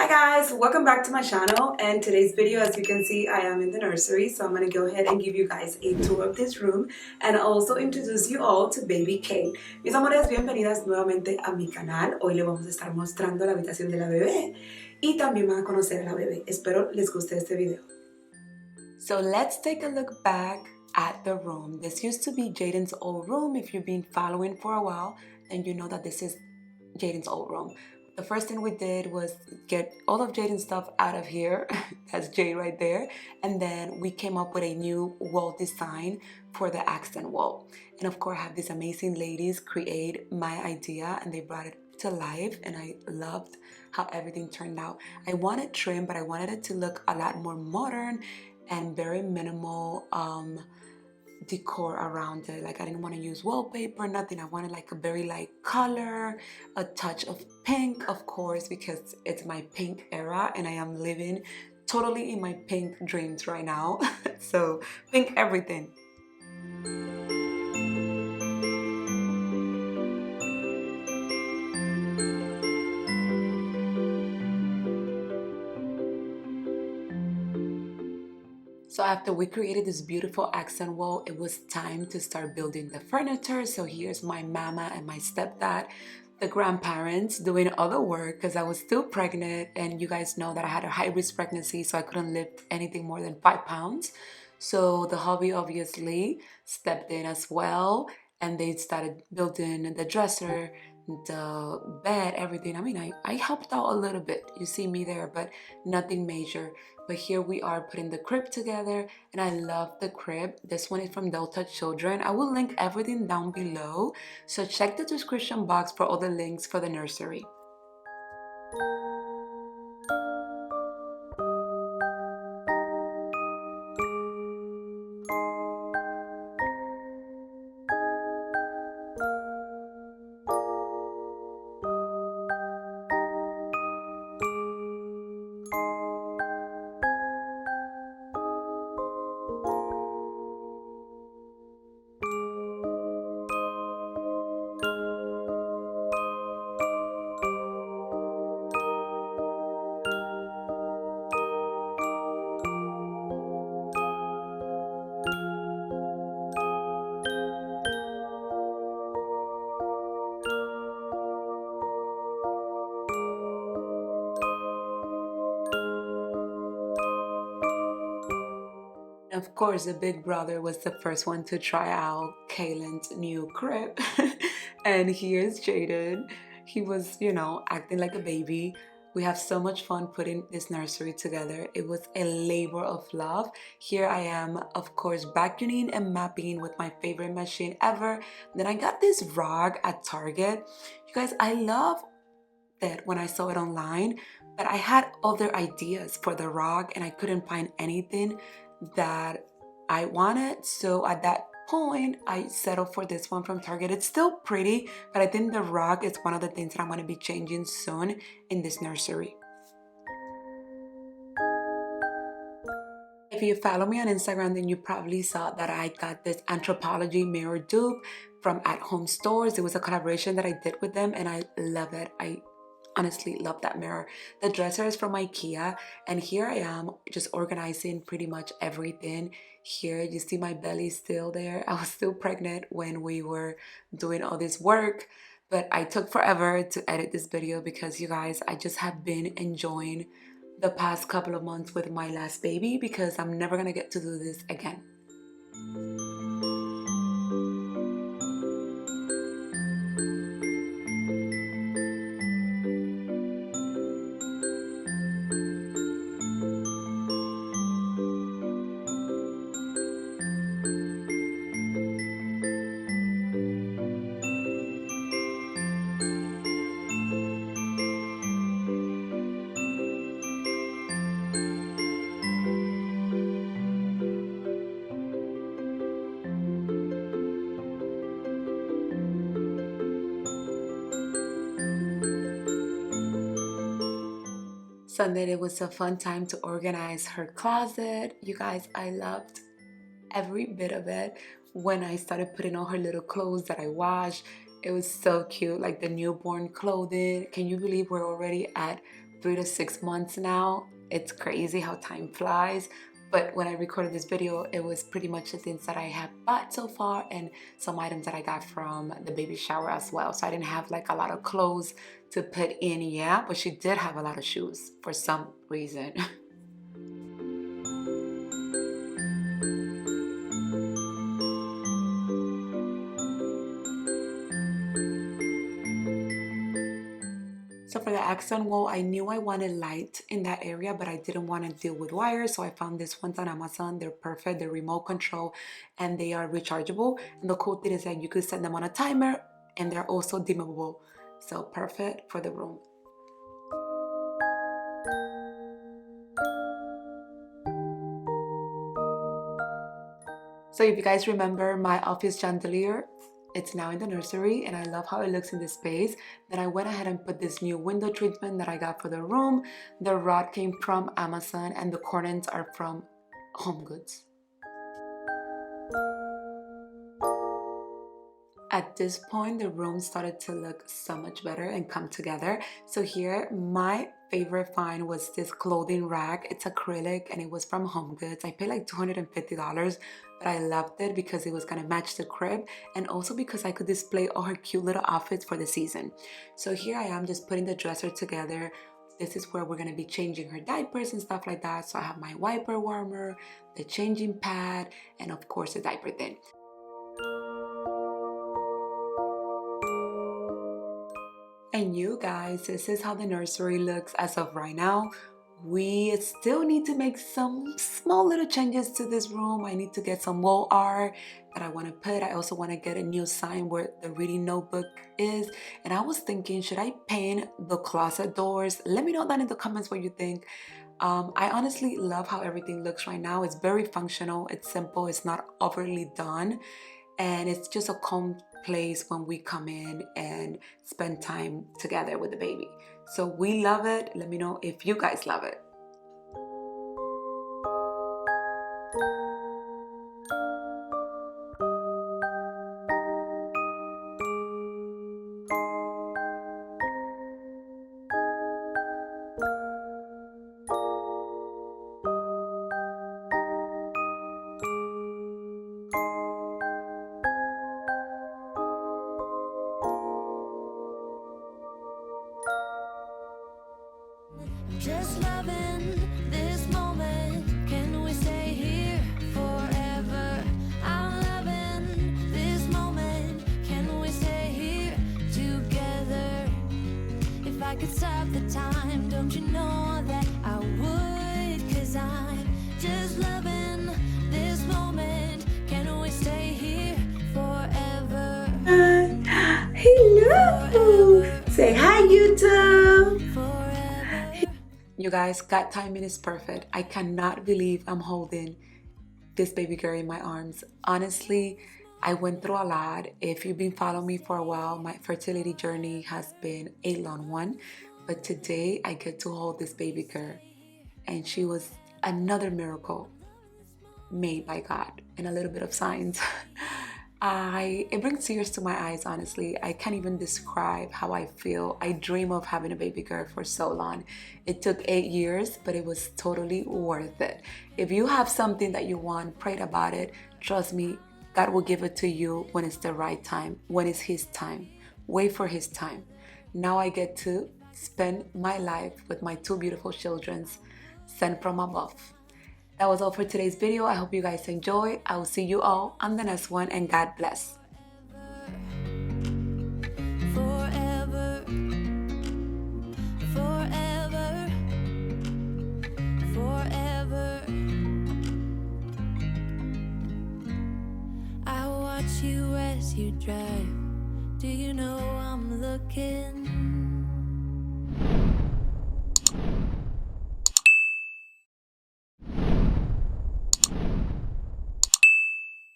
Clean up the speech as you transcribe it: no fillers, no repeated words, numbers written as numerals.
Hi guys, welcome back to my channel, and today's video, as you can see, I am in the nursery, so I'm going to go ahead and give you guys a tour of this room and also introduce you all to baby Kate. Mis amores, bienvenidas nuevamente a mi canal. Hoy le vamos a estar mostrando la habitación de la bebé y también van a conocer a la bebé. Espero les guste este video. So let's take a look back at the room. This used to be Jaden's old room. If you've been following for a while, then you know that this is Jaden's old room. The first thing we did was get all of Jaden's stuff out of here. That's Jade right there. And then we came up with a new wall design for the accent wall. And of course, I have these amazing ladies create my idea and they brought it to life, and I loved how everything turned out. I wanted trim, but I wanted it to look a lot more modern and very minimal decor around it. Like I didn't want to use wallpaper, nothing. I wanted like a very light color, a touch of pink, of course, because it's my pink era and I am living totally in my pink dreams right now. So pink everything. So after we created this beautiful accent wall, it was time to start building the furniture. So here's my mama and my stepdad, the grandparents, doing other work because I was still pregnant, and you guys know that I had a high-risk pregnancy, so I couldn't lift anything more than 5 pounds. So the hubby obviously stepped in as well, and they started building the dresser, the bed, everything. I mean, I helped out a little bit. You see me there, but nothing major. But here we are putting the crib together, and I love the crib. This one is from Delta Children. I will link everything down below, so check the description box for all the links for the nursery. Of course, the big brother was the first one to try out Katelyn's new crib. And here's Jaden. He was, acting like a baby. We have so much fun putting this nursery together. It was a labor of love. Here I am, of course, vacuuming and mapping with my favorite machine ever. Then I got this rug at Target. You guys, I love that when I saw it online, but I had other ideas for the rug and I couldn't find anything that I wanted. So at that point, I settled for this one from Target. It's still pretty, but I think the rug is one of the things that I'm going to be changing soon in this nursery. If you follow me on Instagram, then you probably saw that I got this Anthropology mirror dupe from At Home Stores. It was a collaboration that I did with them and I love it. I honestly love that mirror. The dresser is from IKEA, and here I am just organizing pretty much everything. Here you see my belly still there. I was still pregnant when we were doing all this work, but I took forever to edit this video because you guys, I just have been enjoying the past couple of months with my last baby because I'm never gonna get to do this again. Sunday, it was a fun time to organize her closet. You guys, I loved every bit of it. When I started putting all her little clothes that I washed, it was so cute, like the newborn clothing. Can you believe we're already at 3 to 6 months now. It's crazy how time flies. But when I recorded this video, it was pretty much the things that I have bought so far and some items that I got from the baby shower as well. So I didn't have like a lot of clothes to put in yet, but she did have a lot of shoes for some reason. So for the accent wall, I knew I wanted light in that area, but I didn't want to deal with wires. So I found these ones on Amazon. They're perfect. They're remote control and they are rechargeable. And the cool thing is that you could set them on a timer and they're also dimmable. So perfect for the room. So if you guys remember my office chandelier, it's now in the nursery and I love how it looks in this space. Then I went ahead and put this new window treatment that I got for the room. The rod came from Amazon and the curtains are from Home Goods. At this point, the room started to look so much better and come together. So here, my favorite find was this clothing rack. It's acrylic and it was from Home Goods. I paid like $250, but I loved it because it was gonna match the crib and also because I could display all her cute little outfits for the season. So here I am just putting the dresser together. This is where we're gonna be changing her diapers and stuff like that. So I have my wiper warmer, the changing pad, and of course the diaper thing. And you guys, this is how the nursery looks as of right now. We still need to make some small little changes to this room. I need to get some wall art that I want to put. I also want to get a new sign where the reading notebook is. And I was thinking, should I paint the closet doors? Let me know that in the comments what you think. I honestly love how everything looks right now. It's very functional. It's simple. It's not overly done. And it's just a calm place when we come in and spend time together with the baby. So we love it. Let me know if you guys love it. Just loving this moment. Can we stay here forever? I'm loving this moment. Can we stay here together? If I could stop the time, don't you know that I would? 'Cause I'm just loving this moment. Can we stay here forever? Hello! Say hi, YouTube! Forever. You guys, God timing is perfect. I cannot believe I'm holding this baby girl in my arms. Honestly, I went through a lot. If you've been following me for a while, my fertility journey has been a long one. But today, I get to hold this baby girl. And she was another miracle made by God and a little bit of science. It brings tears to my eyes, honestly. I can't even describe how I feel. I dream of having a baby girl for so long. It took 8 years, but it was totally worth it. If you have something that you want, pray about it. Trust me, God will give it to you when it's the right time, when it's His time. Wait for His time. Now I get to spend my life with my 2 beautiful children sent from above. That was all for today's video. I hope you guys enjoy. I will see you all on the next one and God bless. Forever, forever, forever. I watch you as you drive. Do you know I'm looking?